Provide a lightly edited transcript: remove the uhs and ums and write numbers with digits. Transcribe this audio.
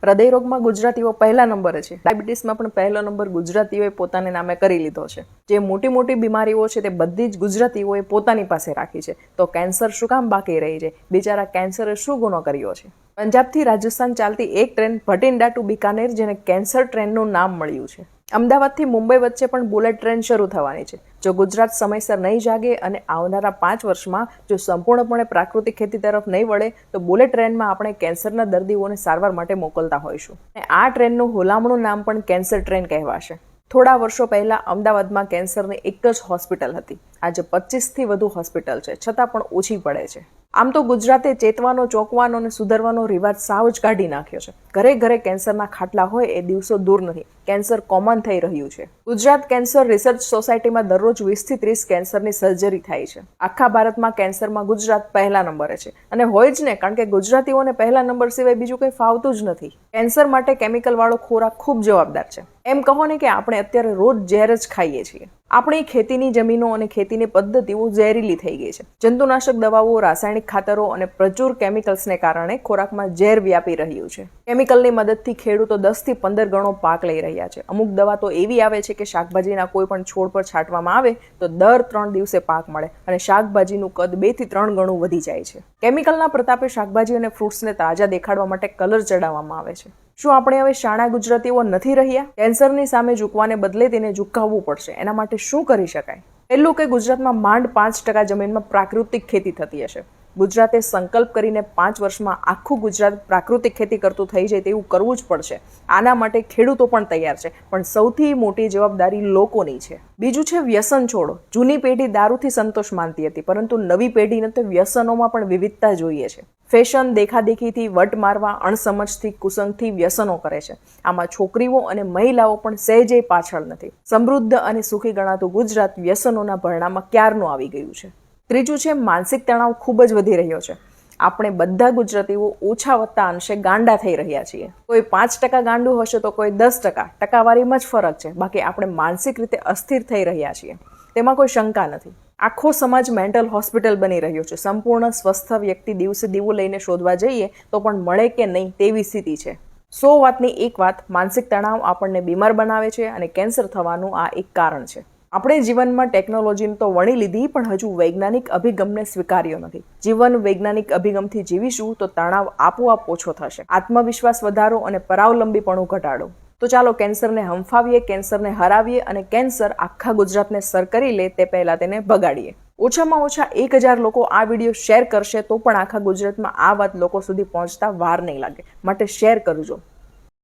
હૃદય રોગમાં ગુજરાતીઓ પહેલા નંબરે છે. ડાયાબિટીસમાં પણ પહેલો નંબર ગુજરાતીઓએ પોતાને નામે કરી લીધો છે. જે મોટી મોટી બીમારીઓ છે તે બધી જ ગુજરાતીઓએ પોતાની પાસે રાખી છે. તો કેન્સર શું કામ બાકી રહી છે? બિચારા કેન્સરે શું ગુનો કર્યો છે? પંજાબથી રાજસ્થાન ચાલતી એક ટ્રેન ભટિંડા ટુ બિકાનેર, જેને કેન્સર ટ્રેનનું નામ મળ્યું છે. અમદાવાદથી મુંબઈ વચ્ચે પણ બુલેટ ટ્રેન શરૂ થવાની છે. જો ગુજરાત સમયસર નહીં જાગે અને આવનારા 5 વર્ષમાં જો સંપૂર્ણપણે પ્રાકૃતિક ખેતી તરફ નહીં વળે તો બુલેટ ટ્રેનમાં આપણે કેન્સરના દર્દીઓને સારવાર માટે મોકલતા હોઈશું. આ ટ્રેનનું હુલામણું નામ પણ કેન્સર ટ્રેન કહેવાશે. થોડા વર્ષો પહેલા અમદાવાદમાં કેન્સરની એક જ હોસ્પિટલ હતી. આજે 25થી વધુ હોસ્પિટલ છે, છતાં પણ ઓછી પડે છે. આમ તો ગુજરાતે ચેતવાનો, ચોંકવાનો અને સુધરવાનો રિવાજ સાવ જ કાઢી નાખ્યો છે. ઘરે ઘરે કેન્સરના ખાટલા હોય એ દિવસો દૂર નથી. કેન્સર કોમન થઈ રહ્યું છે. ગુજરાત કેન્સર રિસર્ચ સોસાયટીમાં દરરોજ 20 થી 30 કેન્સરની સર્જરી થાય છે. આખા ભારતમાં કેન્સરમાં ગુજરાત પહેલા નંબરે છે. અને હોય જ ને, કારણ કે ગુજરાતીઓને પહેલા નંબર સિવાય બીજું કંઈ ફાવતું જ નથી. કેન્સર માટે કેમિકલ વાળો ખોરાક ખૂબ જવાબદાર છે. એમ કહો ને કે આપણે અત્યારે રોજ ઝેર જ ખાઈએ છીએ. આપણી ખેતીની જમીનો અને ખેતીની પદ્ધતિઓ ઝેરીલી થઈ ગઈ છે. જંતુનાશક દવાઓ, રાસાયણિક ખાતરો અને પ્રચુર કેમિકલ્સને કારણે ખોરાકમાં ઝેર વ્યાપી રહ્યું છે. કેમિકલની મદદથી ખેડૂતો 10 થી 15 ગણો પાક લઈ રહ્યા છે. અમુક દવા તો એવી આવે છે કે શાકભાજીના કોઈ પણ છોડ પર છાંટવામાં આવે તો દર 3 દિવસે પાક મળે અને શાકભાજીનું કદ 2 થી 3 ગણું વધી જાય છે. કેમિકલના પ્રતાપે શાકભાજી અને ફ્રૂટ્સને તાજા દેખાડવા માટે કલર ચડાવવામાં આવે છે. શું આપણે હવે શાણા ગુજરાતીઓ નથી રહ્યા? કેન્સરની સામે ઝૂકવાને બદલે તેને ઝુકાવવું પડશે. એના માટે શું કરી શકાય? પહેલું કે ગુજરાતમાં માંડ 5% જમીનમાં પ્રાકૃતિક ખેતી થતી હશે. ગુજરાતે સંકલ્પ કરીને 5 વર્ષમાં આખું ગુજરાત પ્રાકૃતિક ખેતી કરતું થઈ જાય તેવું કરવું જ પડશે. આના માટે ખેડૂતો પણ તૈયાર છે, પણ સૌથી મોટી જવાબદારી લોકોની છે. બીજું છે વ્યસન છોડો. જૂની પેઢી દારૂથી સંતોષ માનતી હતી, પરંતુ નવી પેઢીને તો વ્યસનોમાં પણ વિવિધતા જોઈએ છે. ફેશન, દેખાદેખીથી, વટ મારવા, અણસમજથી, કુસંગથી વ્યસનો કરે છે. આમાં છોકરીઓ અને મહિલાઓ પણ સહેજે પાછળ નથી. સમૃદ્ધ અને સુખી ગણાતું ગુજરાત વ્યસનોના ભરણામાં ક્યારનું આવી ગયું છે. ત્રીજું છે માનસિક તણાવ ખૂબ જ વધી રહ્યો છે. આપણે બધા ગુજરાતીઓ ઓછા વત્તા અંશે ગાંડા થઈ રહ્યા છીએ. કોઈ 5% ગાંડું હશે તો કોઈ 10%. ટકાવારીમાં જ ફરક છે. બાકી આપણે માનસિક રીતે અસ્થિર થઈ રહ્યા છીએ, તેમાં કોઈ શંકા નથી. આખો સમાજ મેન્ટલ હોસ્પિટલ બની રહ્યો છે. સંપૂર્ણ સ્વસ્થ વ્યક્તિ દિવસે દીવો લઈને શોધવા જઈએ તો પણ મળે કે નહીં તેવી સ્થિતિ છે. 100 વાતની એક વાત, માનસિક તણાવ આપણને બીમાર બનાવે છે અને કેન્સર થવાનું આ એક કારણ છે. આપણે જીવનમાં ટેકનોલોજીને તો વણી લીધી, પણ હજુ વૈજ્ઞાનિક અભિગમને સ્વીકાર્યો નથી. જીવન વૈજ્ઞાનિક અભિગમથી જીવીશું તો તણાવ આપોઆપ ઓછો થશે. આત્મવિશ્વાસ વધારો અને પરાવલંબીપણું ઘટાડો. તો ચાલો કેન્સરને હંફાવીએ, કેન્સરને હરાવીએ અને કેન્સર આખા ગુજરાતને સર કરી લે તે પહેલા તેને ભગાડીએ. ઓછામાં ઓછા 1000 લોકો આ વિડીયો શેર કરશે તો પણ આખા ગુજરાતમાં આ વાત લોકો સુધી પહોંચતા વાર નહીં લાગે. માટે શેર કરજો.